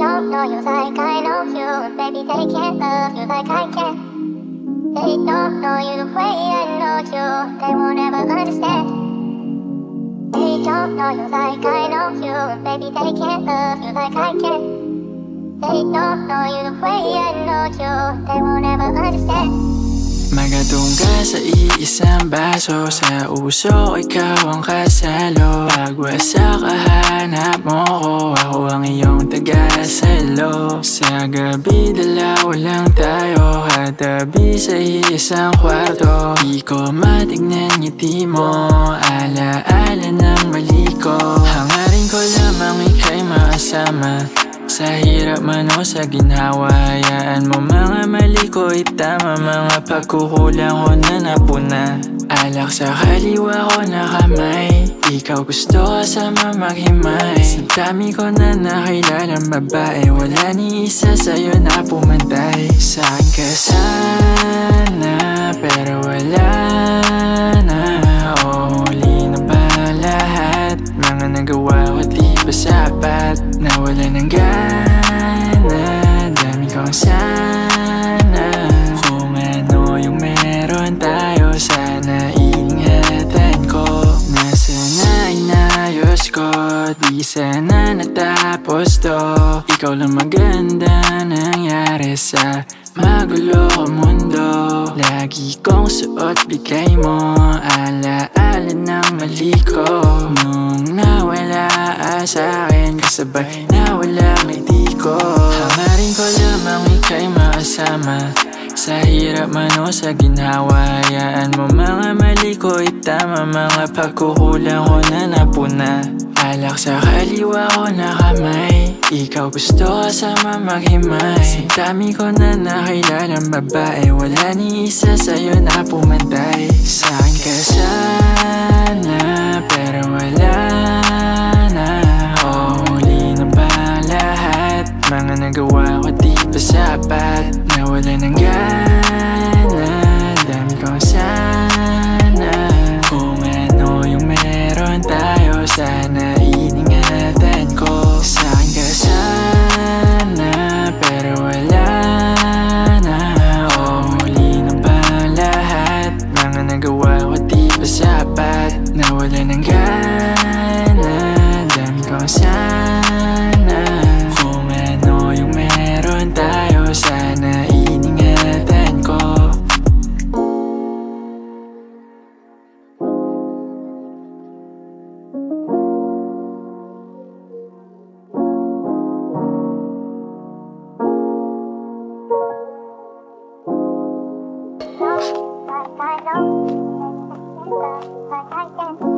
don't know you like I know you, and baby they can't love you like I can. They don't know you the way I know you, they won't ever understand. They don't know you like I know you, and baby they can't love you like I can. They don't know you the way I know you, they won't ever understand. Magatong ka sa iisang baso, sa uso ikaw ang kasalo. Pagwasak hanap mo ko, ako ang iyong taga-salo. Sa gabi dalaw lang tayo, katabi sa isang kwarto. Di ko matignan ngiti mo, ala-ala ng mali ko. Hangarin ko lamang ika'y maasama, sa hirap man o sa ginhawa. Hayaan mo mga mali ko itama, mga pagkukulang ko na napuna. Alak sa kaliwa ko na kamay, ikaw gusto kasama maghimay. Sa dami ko na nakilalang babae, wala ni isa sa'yo na pumantay. Saan ka sana, pero wala na. Huli na ba lahat, mga nagawa ko di ba sapat? Nawala ng gana, dami kong sana. Kung ano yung meron tayo, sana ingatan ko. Nasa na inayos ko, di sana natapos to. Ikaw lang maganda nangyari sa magulo ko mundo. Lagi kong suot bigay mo, ala-ala ng mali ko. Nung nawala sa'kin, kasabay nawala ngiti ko. Hangarin ko lamang ika'y maasama, sa hirap man o sa ginhawa. Hayaan mo mga mali ko itama, mga pagkukulang ko na napuna. Alak sa kaliwa ko na kamay, ikaw gusto kasama maghimay. Sa dami ko na nakilalang babae, wala ni isa sa'yo na pumantay. Saan ka sana, pero wala na. Huli na ba lahat, mga nagawa ko di ba sapat? Nawala ng gana, dami kong sana. Kung ano yung meron tayo, sana iningatan ko. Saan ka sana, pero wala na. Huli na ba lahat, mga nagawa ko di ba sapat? Nawala ng gana, dami kong sana. Kung ano yung meron tayo, sana iningatan ko. Like I know, like I can.